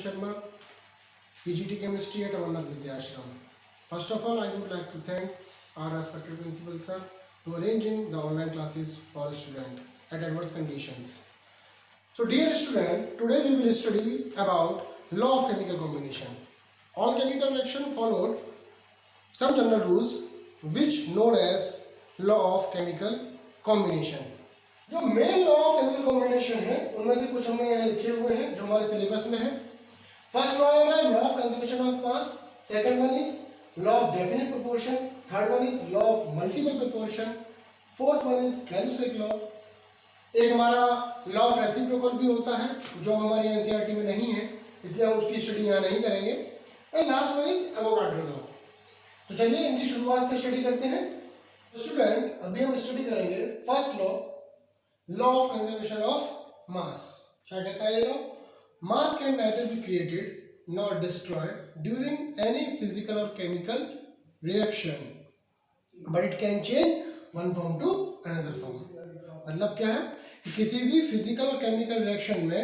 Sharma, PGT Chemistry at Amarnath Vidyashram. First of all, I would like to thank our respected principal sir to arranging the online classes for a student at adverse conditions. So dear student, today we will study about law of chemical combination. All chemical reaction followed some general rules which known as law of chemical combination. जो main law of chemical combination है उनमें से कुछ हमने यहाँ लिखे हुए हैं जो हमारे सिलेबस में है. फर्स्ट लॉ है law of conservation of mass, second one is law of definite proportion, third one is law of multiple proportion, fourth one is Gay Lussac law. एक हमारा लॉ ऑफ रेसिप्रोकल भी होता है जो हमारी एनसीईआरटी में नहीं है इसलिए हम उसकी स्टडी यहाँ नहीं करेंगे. And last one is Avogadro law. तो चलिए इनकी शुरुआत से स्टडी करते हैं. स्टूडेंट अभी हम स्टडी करेंगे first law of conservation of मास. क्या कहता है ये law? Mass can neither be created nor destroyed during any physical or chemical reaction but it can change one form to another form. मतलब क्या है कि किसी भी फिजिकल और केमिकल रिएक्शन में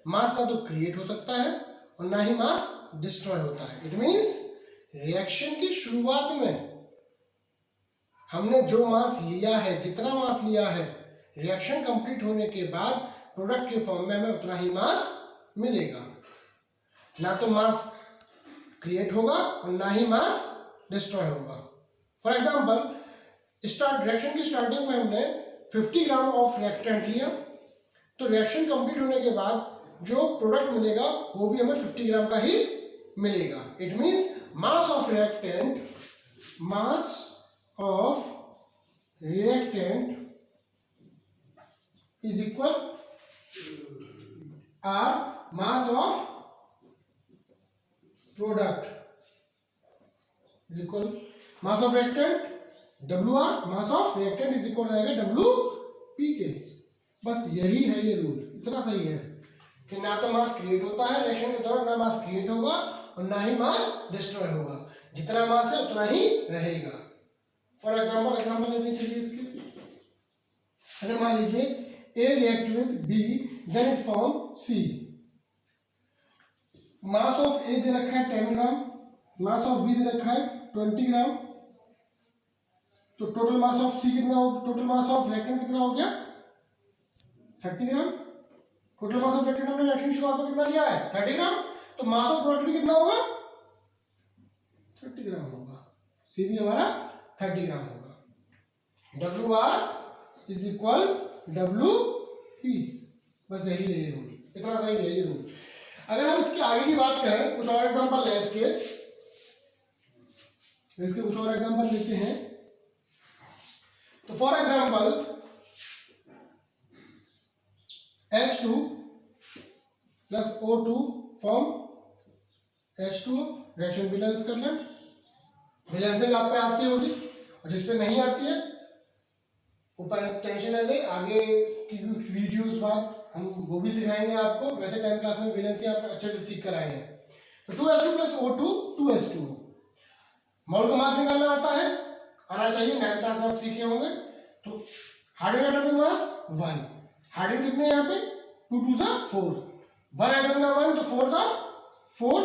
मास ना तो क्रिएट हो सकता है और ना ही मास डिस्ट्रॉय होता है. इट मीन्स रिएक्शन की शुरुआत में हमने जो मास लिया है, जितना मास लिया है, रिएक्शन कंप्लीट होने के बाद प्रोडक्ट के फॉर्म में हमें उतना ही मास मिलेगा. ना तो मास क्रिएट होगा और ना ही मास डिस्ट्रॉय होगा. फॉर एग्जांपल रिएक्शन की स्टार्टिंग में हमने 50 ग्राम ऑफ रिएक्टेंट लिया तो रिएक्शन कंप्लीट होने के बाद जो प्रोडक्ट मिलेगा वो भी हमें 50 ग्राम का ही मिलेगा. It means mass of reactant is equal or mass of product is equal mass of reactant WR mass of reactant is equal रहेगा WP के. बस यही है ये रूल. इतना सही है कि ना तो मास क्रिएट होता है रिएक्शन के दौरान, ना मास क्रिएट होगा और ना ही मास डिस्ट्रॉय होगा. जितना मास है उतना ही रहेगा. फॉर एग्जाम्पल लेते चलिए इसके. अगर मान लीजिए A react with B then it form C. Mass of A दे रखा है 10 ग्राम, मास ऑफ B दे रखा है 20 ग्राम. तो टोटल मास ऑफ C कितना हो, टोटल मास ऑफ रिएक्टेंट कितना हो गया 30 ग्राम. टोटल मास ऑफ रिएक्टेंट हमने रिएक्शन की शुरुआत में कितना लिया है 30 ग्राम. तो मास ऑफ प्रोडक्ट भी कितना होगा 30 ग्राम होगा. C भी हमारा 30 ग्राम होगा. WR is equal WP. बस यही है ये रूल. इतना सही है ये रूल. अगर हम इसके आगे की बात करें, कुछ और एग्जांपल लें इसके कुछ और एग्जांपल लेते हैं. तो for example H2 plus O2 form H2O. Reaction balance कर लें. बैलेंसिंग आप पे आती होगी और जिस पे नहीं आती है ऊपर टेंशन है ले, आगे की कुछ वीडियोस बाद हम वो भी सिखाएंगे आपको. वैसे 10th क्लास में बैलेंसिंग आप अच्छे से सीख कर आए हैं. तो 2H2 प्लस O2 2H2. मोल का मास निकालना आता है, आना चाहिए. 9th क्लास में आप सीखे होंगे. तो हाइड्रोजन एटॉमिक मास 1. हाइड्रोजन कितने यहाँ पे 2 2 जा 4. 1 एटॉम का 1 तो 4 का 4.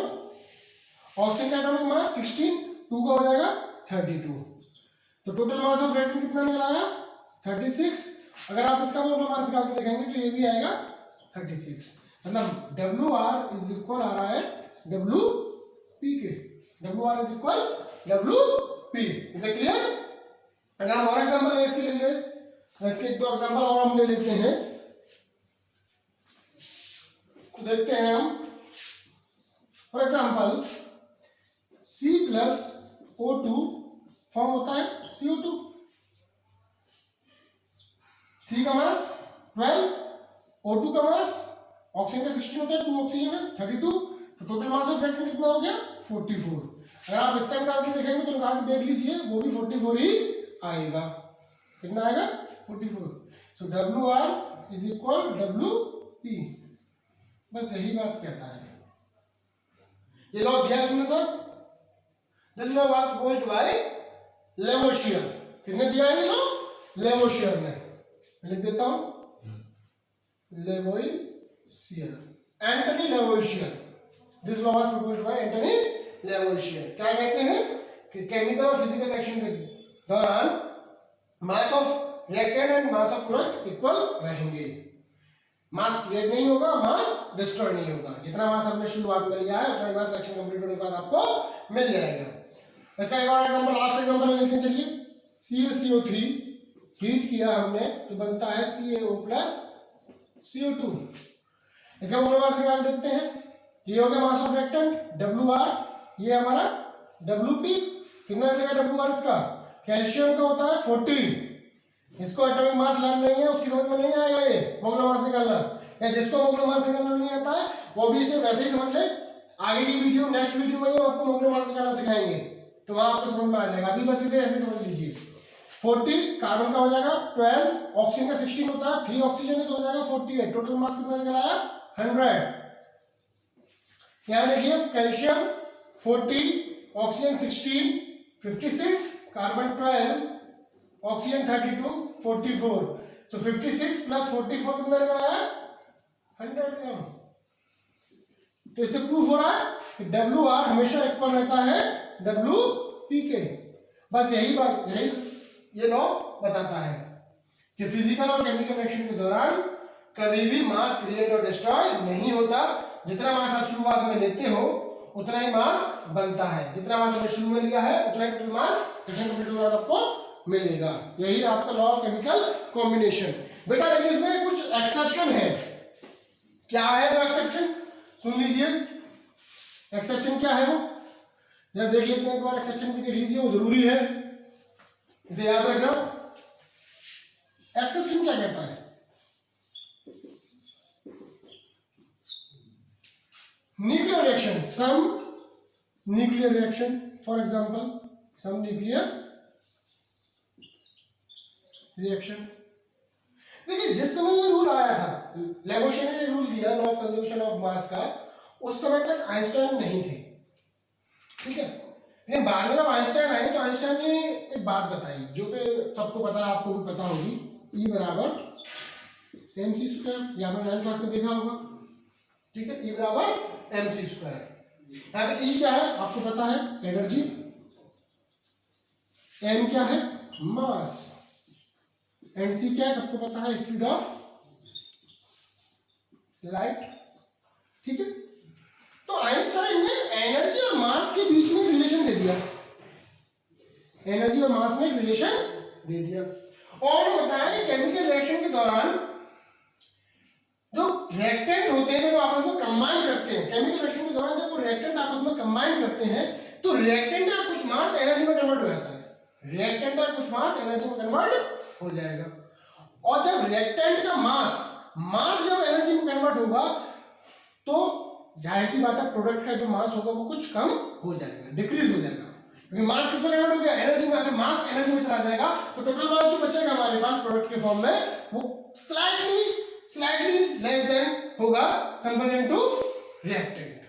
ऑक्सीजन का एटॉमिक मास 16, 2 का हो जाएगा 32. तो टोटल मास ऑफ रिएक्टेंट कितना निकला है 36. अगर आप इसका मोल मास निकाल के देखेंगे तो ये भी आएगा 36. मतलब WR इज इक्वल आ रहा है WP के. WR is equal WP. Is it clear? अगर हम और एग्जांपल है इसके लिए, इसके एक दो एग्जांपल और हम ले लेते हैं तो देखते हैं हम. For example C plus O2 form होता है CO2. C का मास 12, O2 का मास ऑक्सीजन का 16 होता है, 2 ऑक्सीजन है 32. तो टोटल मास ऑफ रिएक्टेंट कितना हो गया 44. अगर आप इसका निकाल के देखेंगे तो निकाल के देख लीजिए वो भी 44 ही आएगा. कितना आएगा 44. सो WR इज इक्वल WP. बस यही बात कहता है. ये लॉ दिया किसने था? This law was proposed bye Lavoisier. किसने दिया है ये लॉ? लेवोशियर ने. लिख देता हूं Lavoisier, Antoine Lavoisier. This law was proposed by Antoine Lavoisier. क्या कहते हैं कि केमिकल और फिजिकल रिएक्शन के दौरान मास of reactant and mass of product equal रहेंगे। मास क्रिएट नहीं होगा, मास डिस्ट्रॉय नहीं होगा। जितना मास आपने शुरुआत में लिया है उतना ही मास रिएक्शन कंप्लीट होने के बाद आपको मिल जाएगा। इसका एक और एग्जांपल, लास्ट एग्जांपल लेते हैं। चलिए, CaCO3 हीट किया हमने तो बनता है CaO प्लस CO2। इसका मोल मास निकाल देते हैं। ये हो गया मास ऑफ रिएक्टेंट WR, ये हमारा WP। कितना निकलेगा WR इसका? कैल्शियम का होता है 14। इसको एटॉमिक मास लर्न नहीं है उसकी समझ में नहीं आएगा ये मोलर मास निकालना, या जिसको मोलर मास निकालना नहीं आता है वो भी इसे वैसे ही समझ ले। आगे की वीडियो, नेक्स्ट वीडियो में हम आपको मोलर मास निकालना सिखाएंगे तो वहां आपको समझ में आ जाएगा। अभी बस इसे ऐसे समझ लीजिए। 40 कार्बन का हो जाएगा 12, ऑक्सीजन का 16 होता है, 3 ऑक्सीजन है तो हो जाएगा 48। टोटल मास कितना निकल आया? 100। यहाँ देखिए, कैल्शियम 40, ऑक्सीजन 16, 56, कार्बन 12, ऑक्सीजन 32, 44। तो 56 प्लस 44 कितना निकल आया? 100 ग्राम। तो इससे प्रूफ हो रहा है कि WR हमेशा इक्वल रहता है WP के। बस यही बात, ये लॉ बताता है कि फिजिकल और केमिकल रिएक्शन के दौरान कभी भी मास क्रिएट और डिस्ट्रॉय नहीं होता। जितना मास आप शुरुआत में लेते हो उतना ही मास बनता है। जितना मास आपने शुरू में लिया है उतना ही टोटल मास रिएक्शन कंप्लीट होने के बाद आपको मिलेगा। यही आपका लॉ ऑफ केमिकल कॉम्बिनेशन। बेटा लेकिन इसमें कुछ एक्सेप्शन है। क्या है वो एक्सेप्शन? सुन लीजिए, एक्सेप्शन क्या है वो जरा देख लेते हैं एक बार। एक्सेप्शन भी देख लीजिए, वो जरूरी है, इसे याद रखना। एक्सेप्शन क्या कहता है? Nuclear reaction, some nuclear reaction, for example some nuclear reaction. देखिए, जिस समय ये रूल आया था, लैवोइशियर ने रूल दिया लॉ ऑफ कंजर्वेशन ऑफ मास का, उस समय तक आइंस्टाइन नहीं थे, ठीक है। लेकिन बाद में जब आइंस्टाइन आए तो आइंस्टाइन ने एक बात बताई जो कि सबको पता है, आपको भी पता होगी। E बराबर mc स्क्वायर, या आपने 9th क्लास में देखा होगा, ठीक है। E बराबर mc स्क्वायर। यहाँ पे E क्या है आपको पता है? एनर्जी। M क्या है? मास। एंड C क्या है सबको पता है? स्पीड ऑफ लाइट, ठीक है। तो आइंस्टाइन ने एनर्जी और मास के बीच में रिलेशन दे दिया, एनर्जी और मास में रिलेशन दे दिया। और बताया केमिकल रिएक्शन के दौरान जो रिएक्टेंट होते हैं, जो आपस में कंबाइन करते हैं, केमिकल रिएक्शन के दौरान जब वो रिएक्टेंट आपस में कंबाइन करते हैं तो रिएक्टेंट का कुछ मास एनर्जी में कन्वर्ट हो जाता है। रिएक्टेंट का कुछ मास एनर्जी में कन्वर्ट हो जाएगा। और जब रिएक्टेंट का मास जब एनर्जी में कन्वर्ट होगा तो जाहिर सी बात है प्रोडक्ट का जो मास होगा वो कुछ कम हो जाएगा, डिक्रीज हो जाएगा। क्योंकि मास किसमें कन्वर्ट हो गया? एनर्जी में। अगर मास एनर्जी में चला जाएगा तो टोटल मास जो बचेगा हमारे पास प्रोडक्ट के फॉर्म में वो स्लाइटली लेस देन होगा compare to reactant.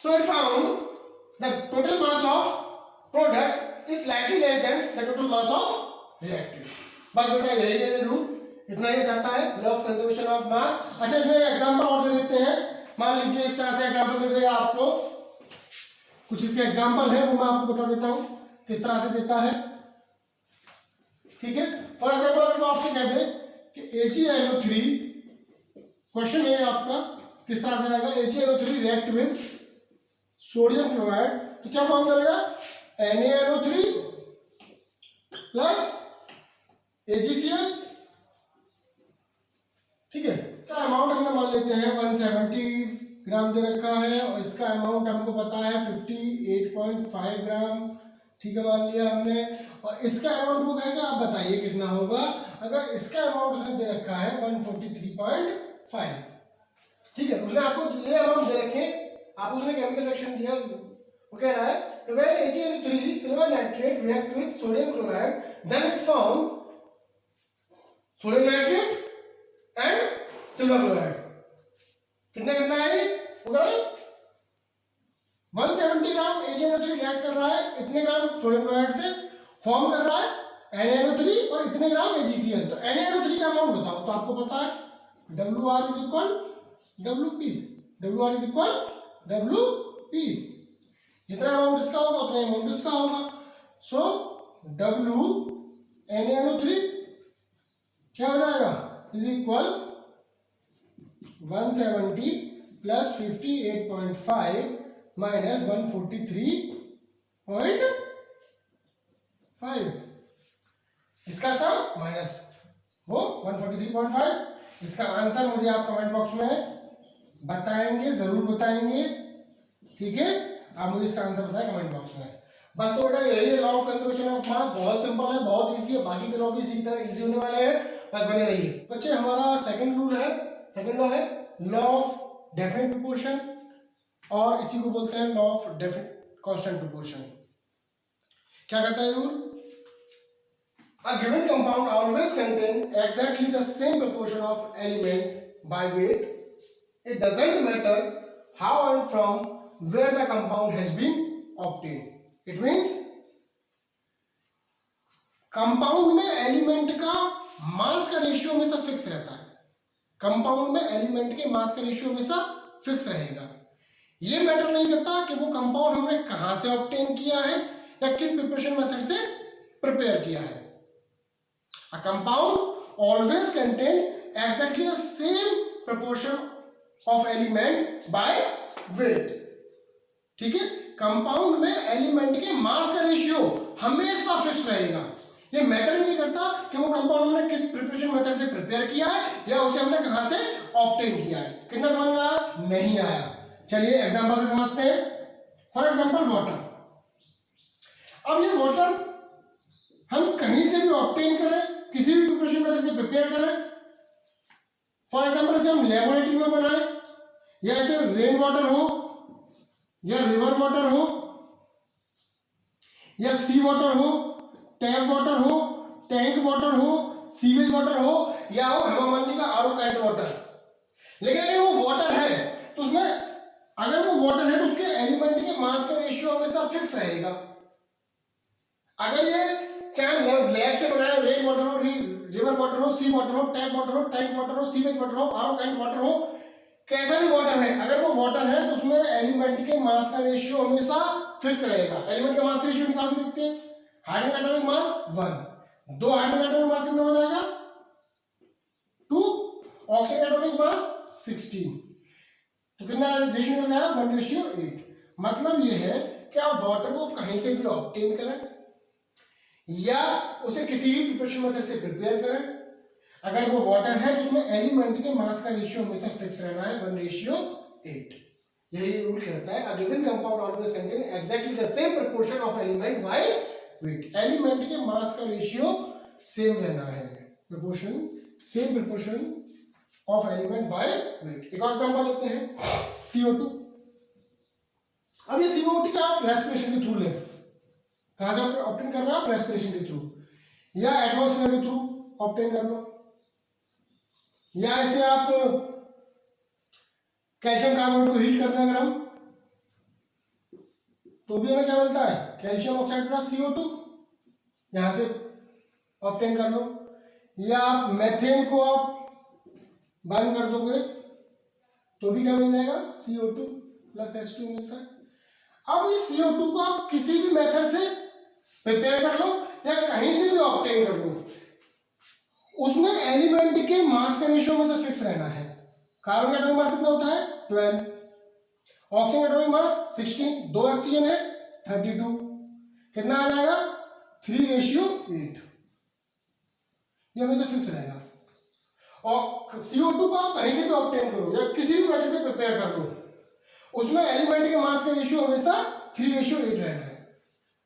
So it found the total mass of product is slightly less than the total mass of reactant. बस बेटा यही रूल, इतना ही बताता है law of conservation of mass. अच्छा, इसमें एग्जांपल और दे देते हैं। मान लीजिए इस तरह से एग्जांपल दे देगा आपको, कुछ इसके एग्जांपल है वो मैं आपको बता देता हूं किस तरह से देता है, ठीक है। फॉर एग्जांपल अगर वो आपसे कह दे कि AgNO3, क्वेश्चन है आपका किस तरह से आएगा? AgNO3 react with sodium chloride, तो क्या फॉर्म करेगा? NaNO3 प्लस AgCl, ठीक है। का अमाउंट हमने मान लेते हैं 170 ग्राम दे रखा है और इसका अमाउंट हमको पता है 58.5 ग्राम, ठीक है, मान लिया हमने। और इसका अमाउंट वो कहेगा, आप बताइए कितना होगा। अगर इसका अमाउंट उसने दे रखा है 143.5, ठीक है, उसने आपको ये अमाउंट दे रखे, आप उसने केमिकल रिएक्शन दिया, वो कह रहा है when AgNO3 silver nitrate react with sodium chloride then it form sodium nitrate and silver chloride। कितना है वो कह रहा है 170 ग्राम AgNO3 रिएक्ट कर रहा है इतने ग्राम सोडियम क्लोराइड से, फॉर्म कर रहा है NaNO3 और इतने ग्राम AgCl। तो NaNO3 का अमाउंट बताओ, तो आपको पता है WR is equal WP, W R is equal W P, जितना अमाउंट इसका होगा उतना अमाउंट इसका होगा। सो डब्ल्यू NaNO3 क्या हो जाएगा इज इक्वल 170 प्लस 58.5 माइनस 143.5, इसका सम माइनस वो 143.5। इसका आंसर मुझे आप कमेंट बॉक्स में बताएंगे, जरूर बताएंगे, ठीक है। आप मुझे इसका आंसर बताएं कमेंट बॉक्स में। बस तो बेटा यही है लॉ ऑफ कंजर्वेशन ऑफ मास, बहुत सिंपल है, बहुत इजी है, बाकी के लॉ भी इसी तरह इजी होने वाले हैं, बस बने रहिए बच्चे। हमारा सेकंड रूल है, सेकंड लॉ है लॉ ऑफ डेफिनेट प्रोपोर्शन, और इसी को बोलते हैं law of definite constant proportion. क्या कहता है rule? A given compound always contain exactly the same proportion of element by weight. It doesn't matter how and from where the compound has been obtained. It means compound में element का मास का ratio हमेशा fix रहता है। Compound में element के मास का ratio हमेशा फिक्स रहेगा। ये मैटर नहीं करता कि वो कंपाउंड हमने कहां से ऑब्टेन किया है या किस प्रिपरेशन मेथड से प्रिपेयर किया है। A compound always contain exactly the same proportion of element by weight, ठीक है। कंपाउंड में एलिमेंट के मास का रेशियो हमेशा फिक्स रहेगा। ये मैटर नहीं करता कि वो कंपाउंड हमने किस प्रिपरेशन मेथड से प्रिपेयर किया है या उसे हमने कहां से ऑब्टेन किया है। कितना समझ में आया? नहीं आया। चलिए एग्जांपल से समझते हैं। For example water. अब ये वाटर हम कहीं से भी ऑब्टेन करें, किसी भी प्रिपरेशन मेथड से प्रिपेयर करें, फॉर एग्जांपल इसे हम लेबोरेटरी में बनाएं, या ऐसे रेन वाटर हो या रिवर वाटर हो या सी वाटर हो, टैप वाटर हो, टैंक वाटर हो, सीवेज वाटर हो, या हो हेमा मालिनी का आरओ काइंड वाटर। लेकिन अगर वो वाटर है तो उसमें, अगर वो वाटर है तो उसके एलिमेंट के मास का रेशियो हमेशा फिक्स रहेगा। अगर ये चाहे लैब से बनाए रेन वाटर हो, रिवर वाटर हो, सी वाटर हो, टैप वाटर हो, टैंक वाटर हो, सीवेज वाटर हो, आरओ काइंड वाटर हो, कैसा भी वाटर है, अगर वो वाटर है तो उसमें एलिमेंट के मास का रेशियो हमेशा फिक्स रहेगा। एलिमेंट का मास का रेशियो निकाल के देखते हैं। Hydrogen atomic mass 1, 2 hydrogen atomic mass कितना हो जाएगा 2, ऑक्सीजन एटॉमिक मास 16, तो कितना रेशियो निकल गया 1:8। मतलब ये है कि आप वाटर को कहीं से भी ऑब्टेन करें या उसे किसी भी प्रिपरेशन मेथड से प्रिपेयर करें, अगर वो वाटर है तो उसमें एलिमेंट के मास का रेशियो हमेशा फिक्स रहना है 1:8। यही रूल कहता है a given compound always contain exactly the same proportion of element by weight. Element के मास का रेशियो सेम रहना है, proportion same proportion of element by weight. एक और एग्जांपल लेते हैं CO2। अब ये CO2 का आप रेस्पिरेशन के थ्रू लें, कहां से ऑब्टेन कर रहे हो आप? रेस्पिरेशन के थ्रू या एटमॉस्फेयर के थ्रू ऑब्टेन कर लो, या ऐसे आप कैल्शियम कार्बोनेट को हीट करते हैं अगर हम, तो भी हमें क्या मिलता है कैल्शियम ऑक्साइड प्लस CO2, यहां से ऑब्टेन कर लो। या आप मेथेन को आप बाइंड कर दोगे तो भी क्या मिल जाएगा CO2 प्लस H2 मिलता है। अब इस CO2 को आप किसी भी मेथड से प्रिपेयर कर लो या कहीं से भी ऑब्टेन कर लो, उसमें एलिमेंट के मास का रेशियो में से फिक्स रहना है। कार्बन का एटॉमिक मास कितना होता है 12, ऑक्सीजन एटॉमिक मास 16, 2 ऑक्सीजन है 32, कितना आ जाएगा 3:8, ये हमेशा फिक्स रहेगा। और CO2 को आप कहीं से भी ऑब्टेन करो या किसी भी मेथड से प्रिपेयर कर लो, उसमें एलिमेंट के मास का रेशियो हमेशा 3:8 रहना है।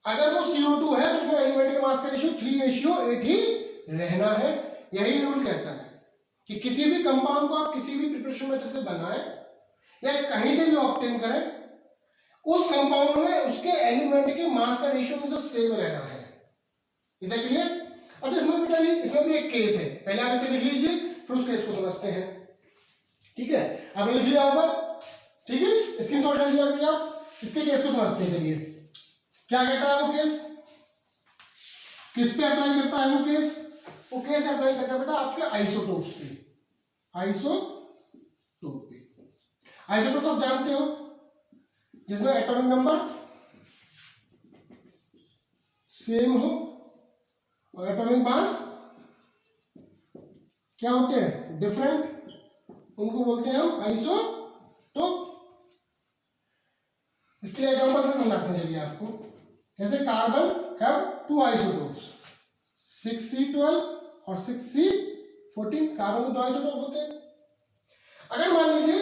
अगर वो CO2 है तो उसमें एलिमेंट के मास का रेशियो 3:8 ही रहना है। यही रूल कहता है कि किसी भी कंपाउंड को आप किसी भी प्रिपरेशन मेथड से बनाएं या कहीं से भी ऑब्टेन करें, उस कंपाउंड में उसके एलिमेंट के मास का रेशियो में से सेम रहना है। Is that clear? अच्छा, इसमें भी एक केस है, पहले आप इसे लिख लीजिए फिर उस केस को समझते हैं। ठीक है, आपने लिख लिया होगा, ठीक है, स्क्रीनशॉट ले लिया होगा आप। इसके केस को समझते हैं। चलिए क्या कहता है वो केस, किस पे अप्लाई करता है वो केस? वो केस अप्लाई करता है बेटा आपके आइसोटोप्स पे, आइसोटोप पे। आइसोटोप आप जानते हो जिसमें एटॉमिक नंबर सेम हो और एटॉमिक मास क्या होते हैं, डिफरेंट, उनको बोलते हैं हम आइसोटोप। इसके लिए एग्जांपल से समझाते हैं चलिए आपको। जैसे carbon have to isotopes 6C12 और 6C14। कार्बन के दो आइसोटोप होते हैं। अगर मान लीजिए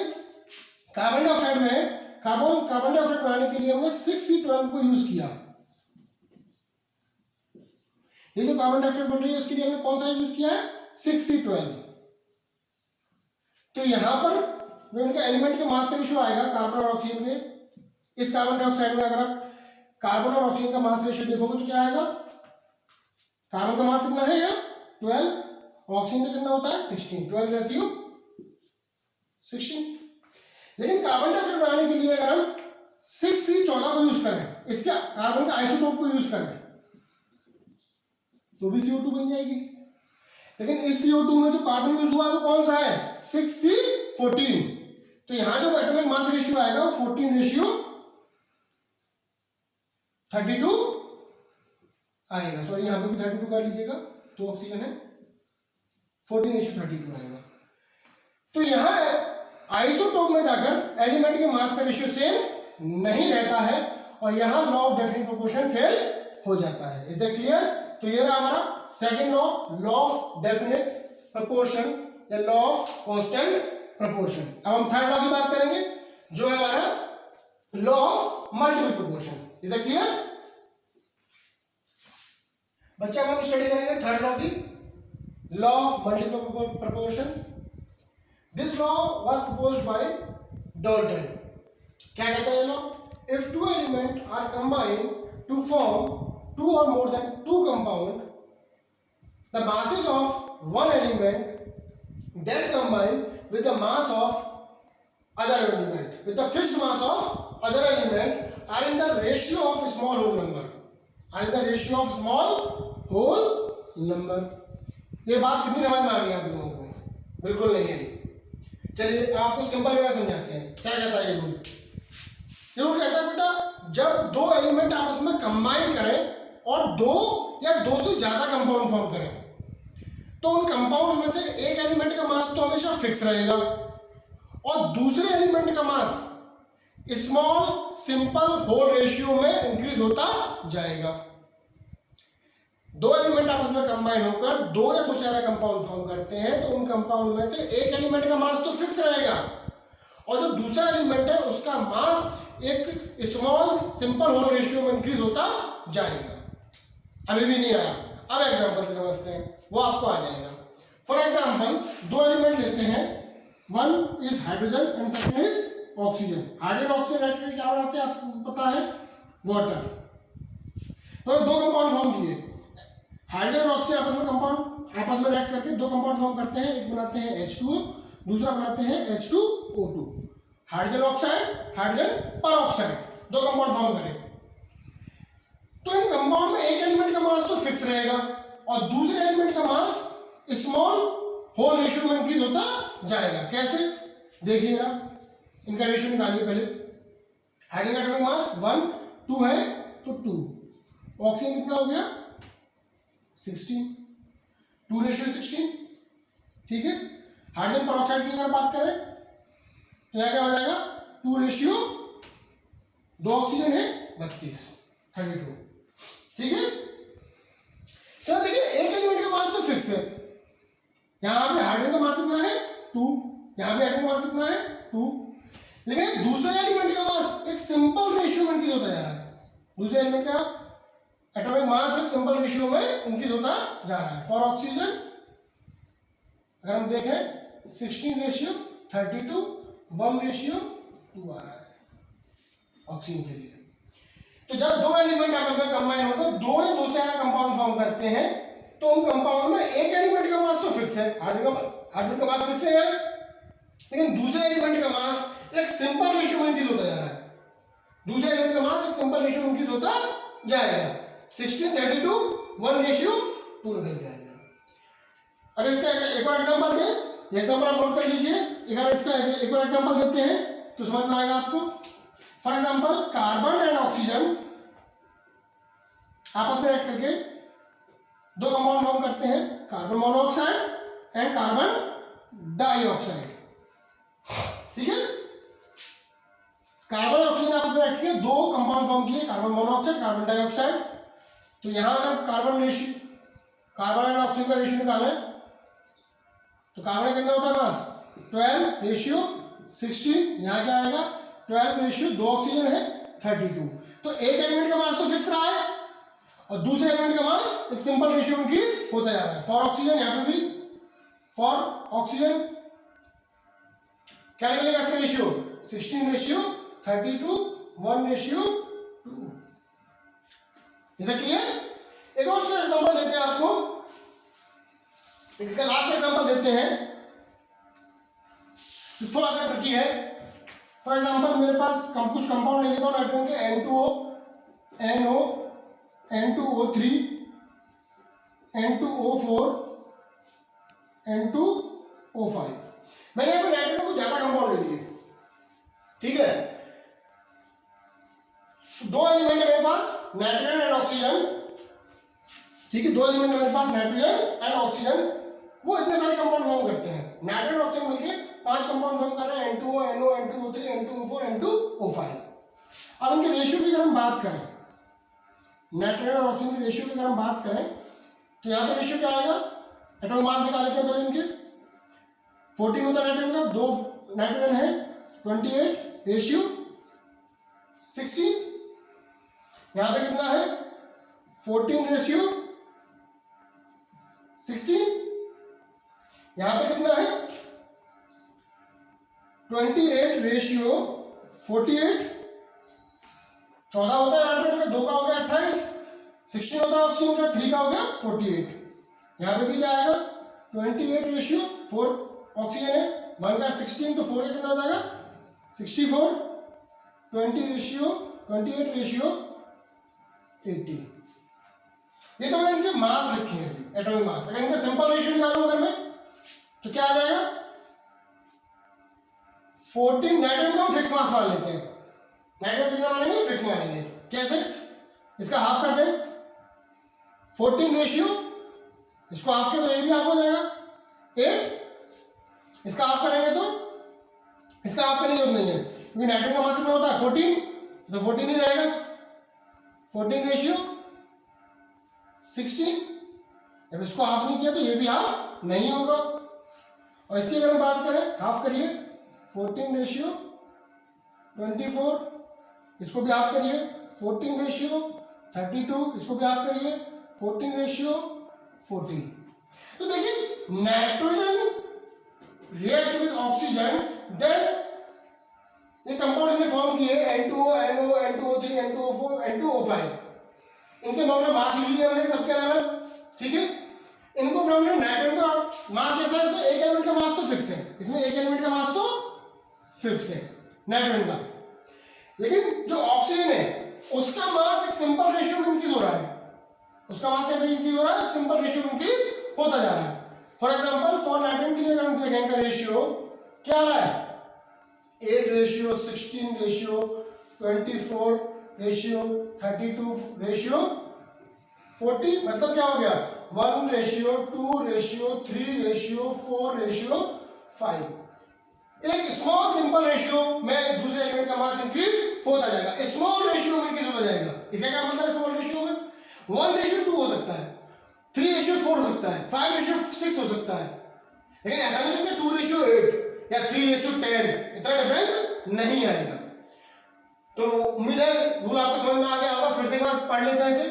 कार्बन डाइऑक्साइड में कार्बन डाइऑक्साइड बनाने के लिए हमने 6C12 को यूज किया, ये जो कार्बन डाइऑक्साइड बन रही है उसके लिए हमने कौन सा यूज किया है, 6C12। तो यहां पर जो इनका एलिमेंट के मास का रेशियो आएगा कार्बन और ऑक्सीजन के, इस कार्बन डाइऑक्साइड में अगर आप कार्बन और ऑक्सीजन का मास रेशियो देखोगे तो क्या आएगा, कार्बन का मास कितना है यहाँ 12, ऑक्सीजन का कितना होता है 16, 12:16। लेकिन कार्बन डाइऑक्साइड बनाने के लिए अगर हम 6C14 को यूज करें, इसके कार्बन का आइसोटोप को यूज करें, तो भी CO2 बन जाएगी। लेकिन इस CO2 में जो कार्बन यूज हुआ है वो कौन सा है, 6C14। तो यहां जो एटॉमिक मास रेशियो आएगा वो 14:32 आएगा। सॉरी यहां पे भी 32 कर लीजिएगा, तो ऑक्सीजन है, 14:32 आएगा। तो यहां आइसोटोप में जाकर एलिमेंट के मास का रेशियो सेम नहीं रहता है और यहां law of definite proportion fail हो जाता है। Is that clear? तो ये रहा हमारा second law of definite proportion या लॉ ऑफ कांस्टेंट प्रोपोर्शन। अब हम थर्ड लॉ की बात करेंगे जो है हमारा law of multiple proportion. Is that clear? बच्चे हम स्टडी करेंगे थर्ड लॉ की, law of multiple proportion. This law was proposed by Dalton. क्या कहता है ये law? If two element are combined to form two or more than two compound, the masses of one element that combine with the mass of other element, with the fixed mass of other element are in the ratio of small whole number, are in the ratio of small whole number। ये बात कितनी समझ में आ गई आप लोगों को? बिल्कुल नहीं आई। चलिए आपको सिंपल वे में समझाते हैं। क्या कहता है ये रूल? ये रूल कहता है बेटा जब दो एलिमेंट आपस में कंबाइन करें और दो या दो से ज्यादा कंपाउंड फॉर्म करें तो उन कंपाउंड में से एक एलिमेंट का मास तो हमेशा फिक्स रहेगा और दूसरे एलिमेंट का mass small simple whole ratio में इंक्रीज होता जाएगा। दो एलिमेंट आपस में कंबाइन होकर दो या दो से ज्यादा कंपाउंड फॉर्म करते हैं तो उन कंपाउंड में से एक एलिमेंट का मास तो फिक्स रहेगा और जो दूसरा एलिमेंट है उसका मास एक स्मॉल सिंपल होल रेशियो में इंक्रीज होता जाएगा। अभी भी नहीं आया, अब एग्जांपल से समझते हैं, वो आपको आ जाएगा। फॉर एग्जांपल दो एलिमेंट लेते हैं, one is hydrogen and second is oxygen. Hydrogen oxygen red करके क्या बनाते हैं आपको पता है, वाटर। तो दो कंपाउंड फॉर्म किए, हाइड्रोजन और ऑक्सीजन आपस में रिएक्ट करके दो कंपाउंड फॉर्म करते हैं। एक बनाते हैं H2O, दूसरा बनाते हैं H2O2। Hydrogen oxide, hydrogen peroxide, दो कंपाउंड फॉर्म करें तो इन कंपाउंड में एक एलिमेंट का मास तो फिक्स रहेगा और दूसरे एलिमेंट का मास स्मॉल होल रेशियो में इंक्रीज होता जाएगा। कैसे देखिएगा, इनका रेशियो निकालिए पहले। हाइड्रोजन का एटॉमिक मास 1 2 है तो 2, ऑक्सीजन कितना हो गया 16, 2 रेशियो 16, ठीक है। हाइड्रोजन परऑक्साइड की अगर बात करें तो यह क्या हो जाएगा 2 रेशियो, 2 ऑक्सीजन है 32, 32, ठीक है। तो देखिए एक एलिमेंट का मास तो फिक्स है, यहां पे हाइड्रोजन का मास कितना है 2, यहां पे एटॉमिक मास कितना है 2, लेकिन दूसरे एलिमेंट का मास एक सिंपल रेशियो में इंक्रीज होता जा रहा है। दूसरे एलिमेंट का एटॉमिक मास एक सिंपल रेशियो में इंक्रीज होता जा रहा है। फॉर ऑक्सीजन अगर हम देखें 16:32, 1:2 आ रहा है ऑक्सीजन के लिए। तो जब दो एलिमेंट आपस में कंबाइन होकर दो या दो से ज्यादा कंपाउंड फॉर्म करते हैं तो उन कंपाउंड में एक एलिमेंट का मास तो फिक्स है, हाइड्रोजन का मास फिक्स है यार, लेकिन दूसरे एलिमेंट का मास एक सिंपल रेशियो में इंक्रीज होता जा रहा है। दूसरे एलिमेंट का मास एक सिंपल रेशियो में इंक्रीज होता जाएगा। 16:32, 1:2 निकल जाएगा। अगर इसका एक और एग्जांपल दें, एग्जांपल आप नोट कर लीजिए। इसका एक और एग्जांपल देते हैं। तो समझ में आएगा आपको। For example carbon and oxygen आपस में ऐड करके दो कंपाउंड फॉर्म करते हैं, carbon monoxide and carbon dioxide. ठीक है, कार्बन ऑक्सीजन आपस में ऐड किए, दो कंपाउंड फॉर्म किए, कार्बन मोनोऑक्साइड कार्बन डाइऑक्साइड। तो यहां अगर कार्बन एंड ऑक्सीजन का रेशियो निकालें तो कार्बन कितना होता है मास 12:16। यहाँ क्या आएगा 12 दो ऑक्सीजन है 32। तो एक एलिमेंट का मास तो फिक्स रहा है और दूसरे एलिमेंट का मास एक सिंपल रेशियो इंक्रीज होता जा रहा है। फॉर ऑक्सीजन यहाँ पे भी फॉर ऑक्सीजन क्या निकलेगा इसका रेशियो 16:32 1:2। Is it clear? एक और एग्जांपल देते हैं आपको, इसका लास्ट एग्जांपल देते हैं तो थोड़ा सा ट्रिकी है। फॉर एग्जांपल मेरे पास कुछ कंपाउंड ले लेता हूँ नाइट्रोजन के N2O, NO, N2O3, N2O4, N2O5। मैंने यहाँ पे नाइट्रोजन को ज्यादा कंपाउंड ले लिए, ठीक है। दो एलिमेंट है मेरे पास नाइट्रोजन एंड ऑक्सीजन, ठीक है। दो एलिमेंट है मेरे पास नाइट्रोजन एंड ऑक्सीजन, वो इतने सारे कंपाउंड फॉर्म करते हैं। नाइट्रोजन और ऑक्सीजन मिलके 5 कंपाउंड फॉर्म कर रहे हैं, N2O, NO, N2O3, N2O4, N2O5। अब इनके रेशियो की अगर हम बात करें, नाइट्रोजन और ऑक्सीजन की रेशियो की अगर हम बात करें तो यहाँ पे रेशियो क्या आएगा, एटॉमिक मास निकाल लेते हैं पहले इनके। 14 होता है नाइट्रोजन का, दो नाइट्रोजन है 28:16। यहाँ पे कितना है 14:16। यहाँ पे कितना है 28:48। 14 होता है नाइट्रोजन का, 2 का हो गया 28, 16 होता है ऑक्सीजन का, 3 का हो गया 48। यहाँ पे भी क्या आएगा 28:4 ऑक्सीजन है, 1 का 16 तो 4 का कितना हो जाएगा 64। 28:80। ये तो मैंने इनके मास लिखे हैं अभी, एटॉमिक मास। अगर इनका सिंपल रेशियो निकालूं अगर मैं तो क्या आ जाएगा 14। नाइट्रोजन को हम फिक्स मास मान लेते हैं, नाइट्रोजन कितना मानेंगे फिक्स मानेंगे। कैसे, इसका हाफ कर दें 14 इसको हाफ कर तो ये भी हाफ हो जाएगा 8। इसका हाफ करेंगे तो इसका हाफ करने की जरूरत नहीं है क्योंकि नाइट्रोजन का मास कितना होता है 14, तो 14 ही रहेगा। 14:16। जब इसको हाफ नहीं किया तो ये भी हाफ नहीं होगा। और इसकी अगर हम बात करें हाफ करिए 14:24, इसको भी हाफ करिए 14:32, इसको भी हाफ करिए 14:40। तो देखिए nitrogen react with oxygen, then ये कंपाउंड ने फॉर्म किए N2O, NO, N2O3, N2O4, N2O5। इनके मॉलिक्यूलर मास लिख लिया हमने सबके अलग, ठीक है। इनको फिर हमने नाइट्रोजन का मास कैसा है, इसमें एक एलिमेंट का मास तो फिक्स है, इसमें एक एलिमेंट का मास तो फिक्स है नाइट्रोजन का, लेकिन जो ऑक्सीजन है उसका मास एक सिंपल रेशियो में इंक्रीज हो रहा है। उसका मास कैसे इंक्रीज हो रहा है, एक सिंपल रेशियो में इंक्रीज होता जा रहा है। फॉर एग्जांपल फॉर नाइट्रोजन के लिए अगर हम देखें इनका रेशियो क्या आ रहा है 8:16:24:32:40। मतलब क्या हो गया 1:2:3:4:5। एक स्मॉल सिंपल रेशियो में दूसरे एलिमेंट का मास इंक्रीज होता जाएगा, स्मॉल रेशियो में इंक्रीज होता जाएगा। इसका क्या मतलब है स्मॉल रेशियो में 1:2 हो सकता है, 3:4 हो सकता है, 5:6 हो सकता है, लेकिन ऐसा नहीं सकता 2:8 या 3:10, इतना डिफरेंस नहीं आएगा। तो उम्मीद है रूल आपको समझ में आ गया होगा। फिर से एक बार पढ़ लेते हैं इसे,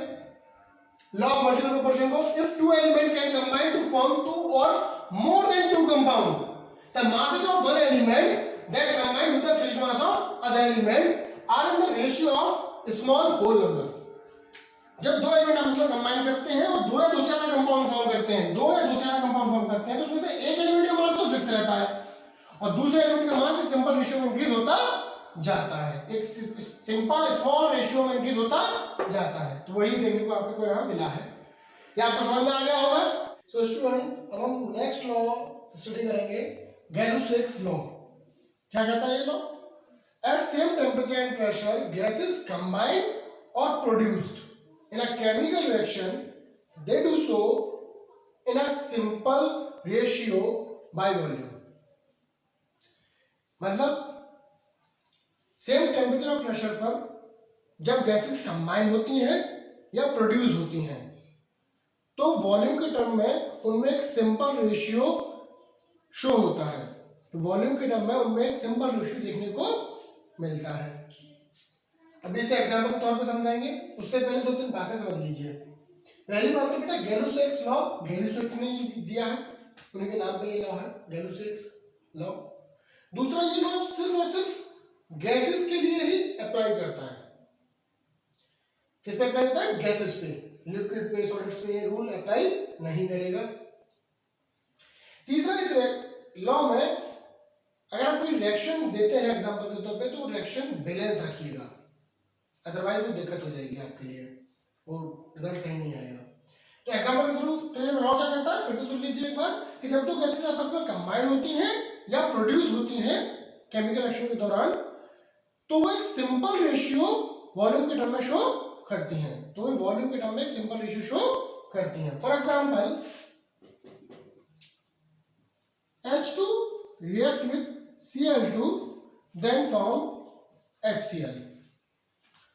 लॉ ऑफ मल्टीपल प्रोपोर्शन को। If two element can combine to form 2 और more than 2 compound, the masses of one element that combine with the fixed mass of other element are in the ratio of small whole number। जब दो element आपस में combine करते हैं और दो या दो से ज्यादा कंपाउंड फॉर्म करते हैं, तो उसमें से एक एलिमेंट का मास तो फिक्स रहता है और दूसरे एलिमेंट का मास एक सिंपल रेशियो में इंक्रीज होता जाता है, एक सिंपल स्मॉल रेशियो में इंक्रीज होता जाता है। तो वही देखने को आपको यहाँ मिला है, ये आपको समझ में आ गया होगा। सो स्टूडेंट, अब हम नेक्स्ट लॉ स्टडी करेंगे, गैलुसेक्स लॉ। क्या कहता है ये law, At same temperature and pressure, gases combine or produced in a chemical reaction. They do so in a simple ratio by volume. मतलब सेम टेम्परेचर और pressure पर जब गैसेस कंबाइन होती हैं या प्रोड्यूस होती हैं तो वॉल्यूम के टर्म में उनमें एक सिंपल रेशियो शो होता है। तो वॉल्यूम के टर्म में उनमें एक सिंपल रेशियो देखने को मिलता है। अभी इसे एग्जांपल के तौर पर समझाएंगे, उससे पहले दो तीन बातें समझ लीजिए। पहली बात तो बेटा गैलोसेक्स लॉ, गैलोसेक्स ने ये दिया है, उनके नाम पे ये लॉ है गैलोसेक्स लॉ। दूसरा ये लॉ सिर्फ और सिर्फ गैसेस के लिए ही अप्लाई करता है। किस पे अप्लाई करता है? गैसेस पे, लिक्विड पे, सॉलिड्स पे ये रूल अप्लाई नहीं करेगा। तीसरा, इस लॉ में अगर आप कोई रिएक्शन देते हैं एग्जांपल के तौर पे तो रिएक्शन बैलेंस रखिएगा, अदरवाइज वो दिक्कत हो जाएगी आपके लिए, वो रिजल्ट सही नहीं आएगा। तो एग्जांपल के थ्रू तो ये लॉ क्या कहता है, फिर से सुन लीजिए एक बार, कि जब तो गैसेस आपस में कंबाइन होती हैं या प्रोड्यूस होती हैं केमिकल एक्शन के दौरान तो वो एक सिंपल रेशियो वॉल्यूम के टर्म में शो करती हैं। तो वो वॉल्यूम के टर्म में एक सिंपल रेशियो शो करती हैं। For example H2 react with Cl2 then form HCl।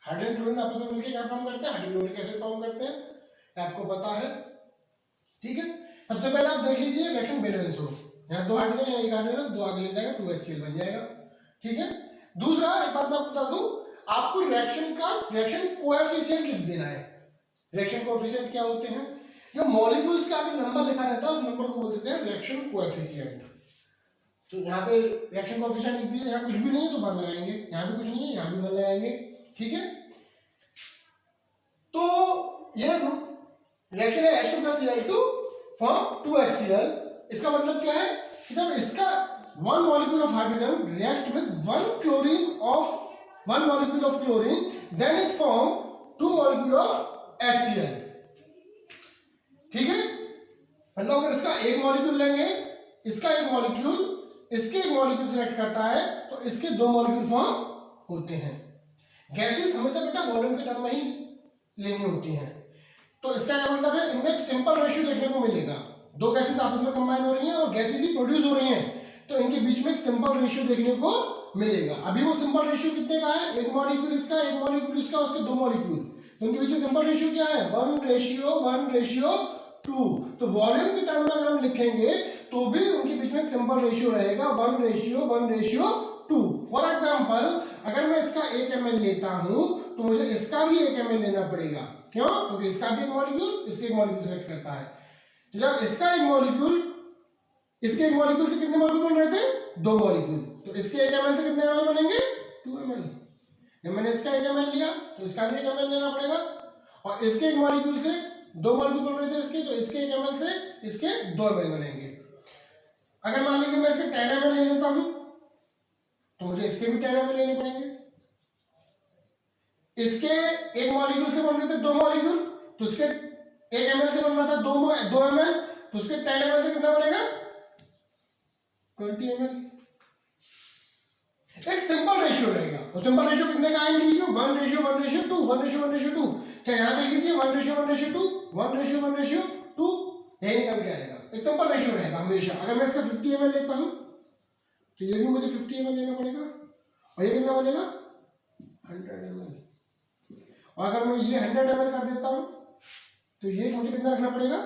Hydrogen chlorine आपस में मिलकर क्या फॉर्म करते हैं? हाइड्रोक्लोरिक एसिड फॉर्म करते हैं, आपको पता है, ठीक है। सबसे पहले आप देख लीजिए रिएक्शन बैलेंस हो, यहाँ दो हाइड्रोजन या एक हाइड्रोजन, दो आगे ले जाएगा, 2HCl बन जाएगा, ठीक है। दूसरा एक बात मैं आपको बता दूं, आपको रिएक्शन का रिएक्शन कोएफिशिएंट लिख देना है। रिएक्शन कोएफिशिएंट क्या होते हैं? जो मॉलिक्यूल्स का आगे नंबर लिखा रहता है उस नंबर को बोल देते हैं रिएक्शन कोएफिशिएंट। तो यहाँ पे रिएक्शन कोएफिशिएंट लिख दीजिए, यहाँ कुछ भी नहीं है तो 1 लगाएंगे, यहाँ भी कुछ नहीं है यहाँ भी 1 लगाएंगे, ठीक है। तो ये रिएक्शन है H2 + Cl2 फॉर्म 2HCl। इसका मतलब क्या है कि जब इसका one molecule of hydrogen react with one molecule of chlorine, then it form 2 molecule of HCl, ठीक है। मतलब अगर इसका एक मॉलिक्यूल लेंगे, इसका एक मॉलिक्यूल इसके एक मॉलिक्यूल सेलेक्ट करता है तो इसके 2 मॉलिक्यूल फॉर्म होते हैं। गैसेस हमेशा बेटा वॉल्यूम के टर्म में ही लेनी होती हैं। तो इसका क्या मतलब है, इनमें एक सिंपल रेशियो देखने को मिलेगा। दो गैसेस आपस में कंबाइन हो रही हैं और गैसेस ही प्रोड्यूस हो रही हैं, तो इनके बीच में एक सिंपल रेशियो देखने को मिलेगा। अभी वो सिंपल रेशियो कितने का है? एक मॉलिक्यूल इसका, एक मॉलिक्यूल इसका, उसके 2 मॉलिक्यूल, तो इनके बीच में सिंपल रेशियो क्या है? 1:1:2। तो वॉल्यूम के टर्म में अगर हम लिखेंगे तो भी उनके बीच में एक सिंपल रेशियो रहेगा 1:1:2। फॉर एग्जांपल अगर मैं इसका 1 ml लेता हूं तो मुझे इसका भी 1 ml लेना पड़ेगा। क्यों? क्योंकि इसका भी एक मॉलिक्यूल इसके एक मॉलिक्यूल सेलेक्ट करता है। तो जब इसका एक मॉलिक्यूल इसके एक मॉलिक्यूल से कितने मॉलिक्यूल बन रहे थे? 2 मॉलिक्यूल, तो इसके 1 ml से कितने ml बनेंगे? 2 ml। जब मैंने इसका 1 ml लिया तो इसका भी 1 ml लेना पड़ेगा, और इसके एक मॉलिक्यूल से 2 मॉलिक्यूल बन रहे थे इसके, तो इसके 1 ml से इसके 2 ml बनेंगे। अगर मान लीजिए मैं इसके 10 ml ले लेता हूं तो मुझे इसके भी 10 ml लेने पड़ेंगे। इसके एक मॉलिक्यूल से बन रहे थे 2 मॉलिक्यूल, तो इसके 1 ml से बन रहा था 2 ml, तो उसके 10 ml से कितना बनेगा? 20 ml। एक सिंपल रेशियो रहेगा। और सिंपल रेशियो कितने का आएंगे? 1:1:2, 1:1:2। चाहे यहां देख लीजिए 1:1:2, 1:1:2, यही निकल के आएगा। एक सिंपल रेशियो रहेगा हमेशा। अगर मैं इसका 50 ml लेता हूं तो ये भी मुझे 50 ml लेना पड़ेगा, और ये कितना बनेगा? 100 ml। और अगर मैं ये 100 ml कर देता हूं तो ये मुझे कितना रखना पड़ेगा?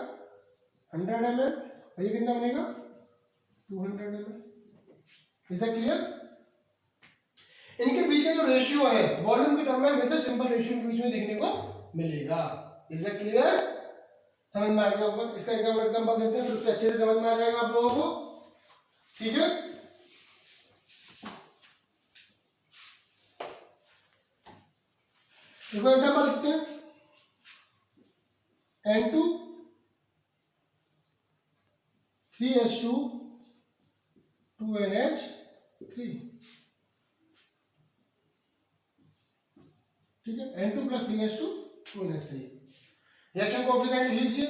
100 ml, और ये कितना बनेगा? 200 ml। Is that clear? इनके बीच में जो रेशियो है वॉल्यूम के टर्म में हमेशा सिंपल रेशियो के बीच में देखने को मिलेगा। Is that clear? समझ में आ गया होगा? इसका एक और एग्जांपल देते हैं, फिर उससे अच्छे से समझ में आ जाएगा आप लोगों को, ठीक है। एक और एग्जांपल लिखते हैं, N2 3H2 2NH3, ठीक है। N2 + 3H2 2NH3। Reaction coefficient लिख लीजिए,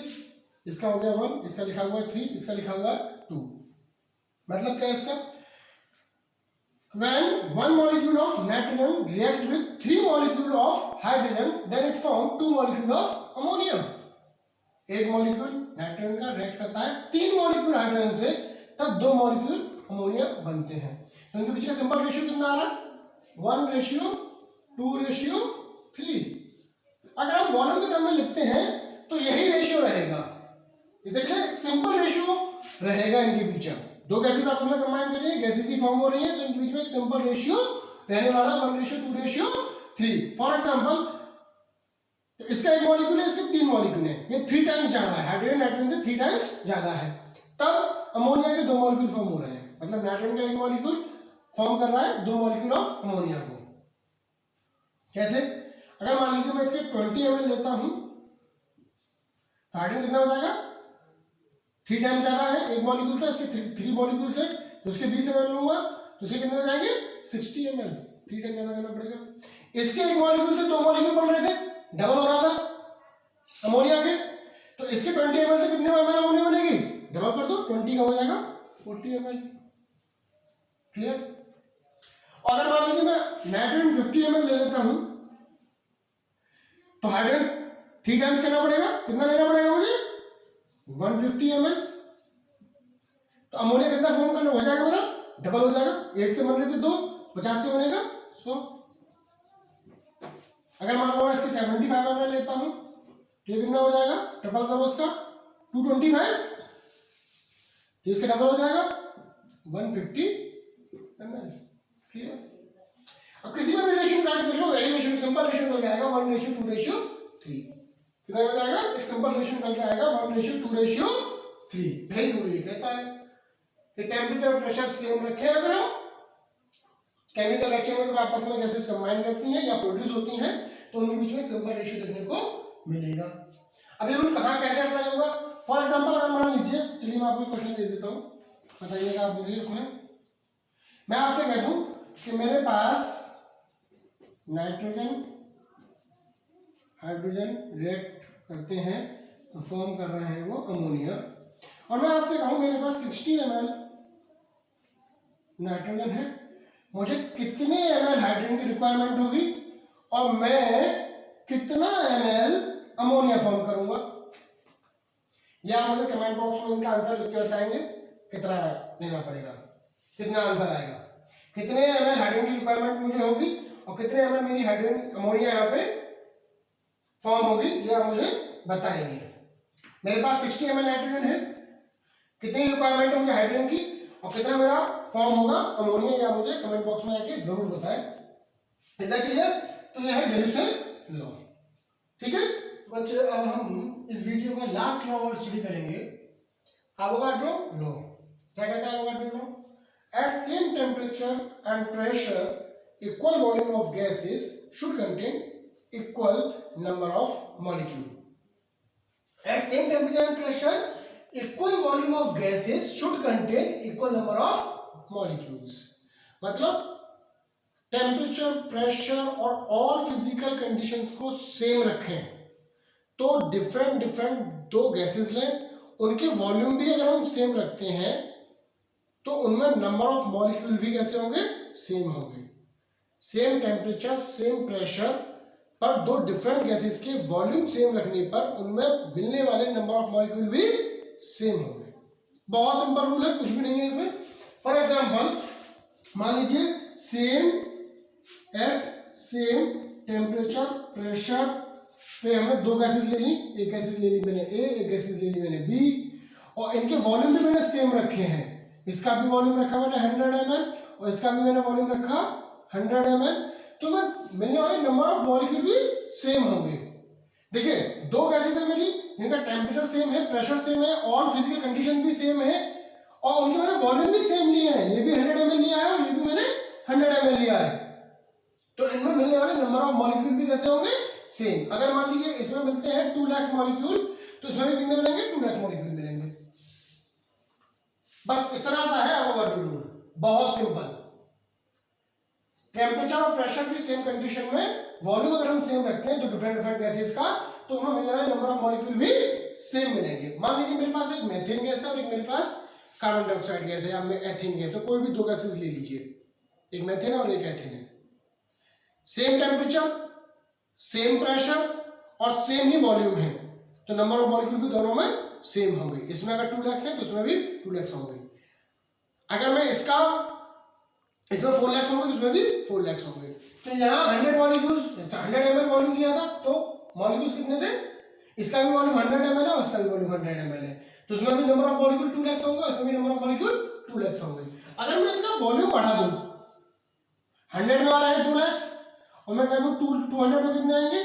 इसका हो गया 1, इसका लिखा हुआ है 3, इसका लिखा हुआ है 2। मतलब क्या है इसका? When one molecule of nitrogen react with 3 molecule of hydrogen, then it form 2 molecule of ammonium. एक मॉलिक्यूल नाइट्रोजन का रिएक्ट करता है 3 मॉलिक्यूल हाइड्रोजन से, तब 2 मॉलिक्यूल अमोनिया बनते हैं। तो इनके बीच का सिंपल रेशियो कितना आ रहा है? 1:2:3। अगर हम वॉल्यूम के टर्म में लिखते हैं तो यही रेशियो रहेगा, इसलिए सिंपल रेशियो रहेगा इनके बीच में। दो गैसेस आपस में कंबाइन कर रही है, गैसेस की फॉर्म हो रही है, तो इनके बीच में एक सिंपल रेशियो रहने वाला 1:2:3। फॉर एग्जांपल इसका एक मॉलिक्यूल है, इसके 3 मॉलिक्यूल है, ये 3 टाइम्स ज्यादा है, हाइड्रोजन नाइट्रोजन से 3 टाइम्स ज्यादा है, तब अमोनिया के 2 मॉलिक्यूल फॉर्म हो रहे हैं। मतलब नाइट्रोजन का एक मॉलिक्यूल फॉर्म कर रहा है 2 मॉलिक्यूल ऑफ अमोनिया को। कैसे? अगर मान लीजिए मैं इसके 20 ml लेता हूं तो हाइड्रोजन कितना हो जाएगा? 3 टाइम्स ज्यादा है, एक मॉलिक्यूल था, इसके 3 मॉलिक्यूल है, तो उसके 20 ml लूंगा तो उसके कितने हो जाएंगे? 60 ml। 3 टाइम ज्यादा करना पड़ेगा। इसके एक मॉलिक्यूल से 2 मॉलिक्यूल बन रहे थे, डबल हो रहा था अमोनिया के, तो इसके 20 ml से कितने ml अमोनिया बनेगी? डबल कर दो, 20 का हो जाएगा 40 ml। क्लियर? अगर मान लीजिए मैं नाइट्रोजन 50 ml ले लेता हूं तो हाइड्रोजन 3 टाइम्स करना पड़ेगा, कितना लेना पड़ेगा मुझे? 150 ml। तो अमोनिया कितना फॉर्म करना हो जाएगा मेरा? डबल हो जाएगा, 1 से बन रहे थे 2, 50 से बनेगा 100। अगर मान लो इसके 75 ml लेता हूं तो ये कितना हो जाएगा? ट्रिपल करो उसका, 225, तो इसका डबल हो जाएगा 150 ml। क्लियर? अब किसी में भी रेशियो निकाल के देख लो, यही रेशियो सिंपल रेशियो निकल के आएगा 1:2:3। कितना हो जाएगा? एक सिंपल रेशियो निकल के आएगा 1:2:3। यही रूल ये कहता है कि टेम्परेचर और प्रेशर सेम रखें। अगर हम केमिकल रिएक्शन में आपस में गैसेस कंबाइन करती हैं या प्रोड्यूस होती हैं तो उनके बीच में एक सिंपल रेशियो देखने को मिलेगा। अब ये रूल कहाँ कैसे अप्लाई होगा? फॉर एग्जांपल अगर मान लीजिए, चलिए मैं आपको क्वेश्चन दे देता हूँ, बताइएगा आप मुझे। उसमें मैं आपसे कह दूं कि मेरे पास नाइट्रोजन हाइड्रोजन रिएक्ट करते हैं तो फॉर्म कर रहे हैं वो अमोनिया, और मैं आपसे कहूं मेरे पास 60 ml नाइट्रोजन है, मुझे कितने ml हाइड्रोजन की रिक्वायरमेंट होगी और मैं कितना ml अमोनिया फॉर्म करूंगा? या मुझे कमेंट बॉक्स में इनका आंसर लिख के बताएंगे कितना लेना पड़ेगा, कितना आंसर आएगा, कितने ml हाइड्रोजन की रिक्वायरमेंट मुझे होगी और कितने ml मेरी हाइड्रोजन अमोनिया यहाँ पे फॉर्म होगी, यह मुझे बताएंगे। मेरे पास 60 ml नाइट्रोजन है, कितनी रिक्वायरमेंट है मुझे हाइड्रोजन की और कितना मेरा फॉर्म होगा अमोनिया, या मुझे कमेंट बॉक्स में आके जरूर बताएं। Is that clear? तो यह है डेल्यूसेल लॉ। ठीक है बच्चे, अब हम इस वीडियो का लास्ट लॉ स्टडी करेंगे, एवोगाड्रो लॉ। क्या कहता है Avogadro law? At same temperature and pressure equal volume of gases should contain equal number of molecule. At same temperature and pressure, equal volume of gases should contain equal number of molecules. मतलब temperature, pressure और all physical conditions को same रखें तो different दो gases लें, उनके volume भी अगर हम सेम रखते हैं तो उनमें नंबर ऑफ मॉलिक्यूल भी कैसे होंगे? सेम होंगे। सेम टेम्परेचर, सेम प्रेशर पर दो डिफरेंट गैसेस के वॉल्यूम सेम रखने पर उनमें मिलने वाले नंबर ऑफ मॉलिक्यूल भी सेम होंगे। बहुत सिंपल रूल है, कुछ भी नहीं है इसमें। फॉर एग्जांपल मान लीजिए सेम टेम्परेचर प्रेशर पे हमने दो गैसेस ले ली, एक गैसेस ले ली मैंने ए, एक गैसेस ले ली मैंने बी, और इनके वॉल्यूम भी मैंने सेम रखे हैं। इसका भी वॉल्यूम रखा मैंने 100 ml और इसका भी मैंने वॉल्यूम रखा 100 ml, तो मैं मिलने वाले नंबर ऑफ मॉलिक्यूल भी सेम होंगे। देखिए दो गैसेस है मेरी, इनका टेम्परेचर सेम है, प्रेशर सेम है, ऑल फिजिकल कंडीशन भी सेम है और उनके मैंने वॉल्यूम भी सेम लिए हैं। ये भी 100 ml लिया है और ये भी मैंने 100 ml लिया है, तो इनमें मिलने वाले नंबर ऑफ मॉलिक्यूल भी कैसे होंगे? सेम। अगर मान लीजिए इसमें मिलते हैं 2 लाख मॉलिक्यूल तो इसमें भी कितने मिलेंगे? 2 लाख मॉलिक्यूल मिलेंगे। बस इतना सा है एवोगाड्रो रूल, बहुत सिंपल। टेम्परेचर और प्रेशर की सेम कंडीशन में वॉल्यूम अगर हम सेम रखते हैं तो डिफरेंट गैसेस का, तो हमें मिलने वाले नंबर ऑफ मॉलिक्यूल भी सेम मिलेंगे। मान लीजिए मेरे पास एक मेथेन गैस है और एक मेरे पास कार्बन डाइऑक्साइड गैस है या एथेन गैस है, कोई भी दो गैसेस ले लीजिए। एक मेथेन और एक एथेन है। सेम टेम्परेचर, सेम प्रेशर और सेम ही वॉल्यूम है, तो नंबर ऑफ मॉलिक्यूल भी दोनों में सेम होंगे। इसमें अगर 2 lakhs है तो इसमें भी 2 lakhs होंगे। अगर मैं इसमें 4 lakhs होंगे तो इसमें भी 4 lakhs होंगे। तो यहाँ 100 मॉलिक्यूल्स 100 ml वॉल्यूम किया था, तो मॉलिक्यूल्स कितने थे? इसका भी वॉल्यूम 100 ml है और इसका भी वॉल्यूम 100 ml है, तो इसमें भी नंबर ऑफ मॉलिक्यूल 2 lakhs होंगे, इसमें भी नंबर ऑफ मॉलिक्यूल 2 lakhs होंगे। अगर मैं इसका वॉल्यूम बढ़ा दूं, 100 में आ रहा है 2 lakhs और मैं कह दूं 200 में कितने आएंगे?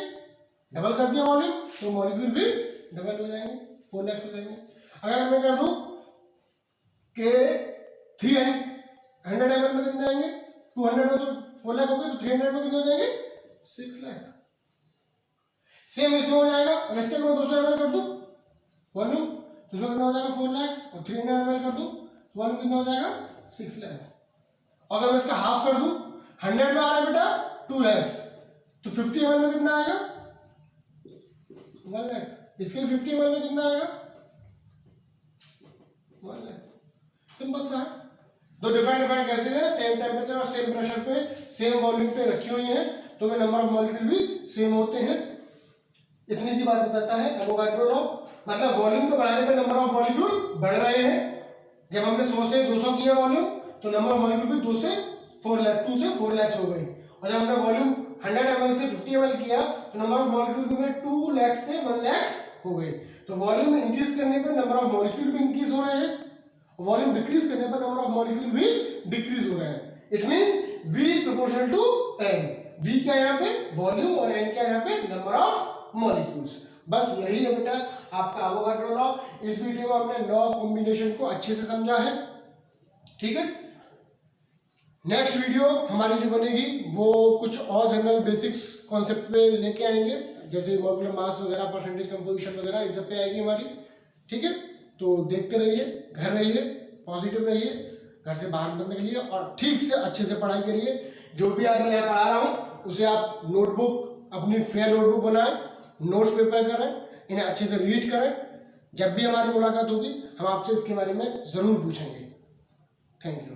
डबल कर दिया वॉल्यूम, तो मॉलिक्यूल भी डबल हो जाएंगे, 4 lakhs हो जाएंगे। अगर मैं कर दूं कि 300 ml में कितने आएंगे? 200 में तो 4 लाख हो गए, तो 300 में कितने हो जाएंगे? 6 लाख। सेम इसमें हो जाएगा। और इसके मैं 200 ml कर दूं वॉल्यूम, तो इसमें कितना हो जाएगा? 4 lakhs। और 300 ml कर दूं तो वॉल्यूम कितना हो जाएगा? 6 लाख। अगर मैं इसका हाफ कर दूं, 100 में आ रहा है बेटा 2 lakhs, तो 50 ml में कितना आएगा? 1 लाख। इसके 50 ml में कितना आएगा? 1 लाख। सिंपल सा है। दो डिफरेंट गैसेज है, सेम टेम्परेचर और सेम प्रेशर पे, सेम वॉल्यूम पे रखी हुई हैं, तो में नंबर ऑफ मॉलिक्यूल भी सेम होते हैं। इतनी सी बात बताता है एवोगाड्रो लॉ। मतलब वॉल्यूम को बढ़ाने पे नंबर ऑफ मॉलिक्यूल बढ़ रहे हैं। जब हमने 100 से 200 किया वॉल्यूम, तो नंबर ऑफ मॉलिक्यूल भी 2 से 4 lakhs हो गई। और जब हमने वॉल्यूम 100 ml से 50 ml किया, तो नंबर ऑफ मॉलिक्यूल भी 2 lakhs से 1 lakhs हो गई। तो वॉल्यूम इंक्रीज करने पे नंबर ऑफ मॉलिक्यूल भी इंक्रीज हो रहे हैं, वॉल्यूम डिक्रीज करने पर नंबर ऑफ मॉलिक्यूल भी डिक्रीज हो रहे हैं। It means V is proportional to N। V क्या है यहाँ पे? वॉल्यूम। और N क्या है यहाँ पे? Number of molecules. बस यही है बेटा आपका एवोगाड्रो लॉ। इस वीडियो में हमने लॉ ऑफ कॉम्बिनेशन को अच्छे से समझा है, ठीक है। नेक्स्ट वीडियो हमारी जो बनेगी वो कुछ और जनरल बेसिक्स कॉन्सेप्ट पे लेके आएंगे, जैसे मॉलिक्यूलर मास वगैरह, परसेंटेज कंपोजिशन वगैरह, इन सब पे आएगी हमारी, ठीक है। तो देखते रहिए, घर रहिए, पॉजिटिव रहिए, घर से बाहर मत निकलिए और ठीक से अच्छे से पढ़ाई करिए। जो भी आज मैं यहाँ पढ़ा रहा हूँ उसे आप नोटबुक, अपनी फेयर नोटबुक बनाएं, नोट्स प्रिपेयर करें, इन्हें अच्छे से रीड करें। जब भी हमारी मुलाकात होगी हम आपसे इसके बारे में ज़रूर पूछेंगे। Thank you.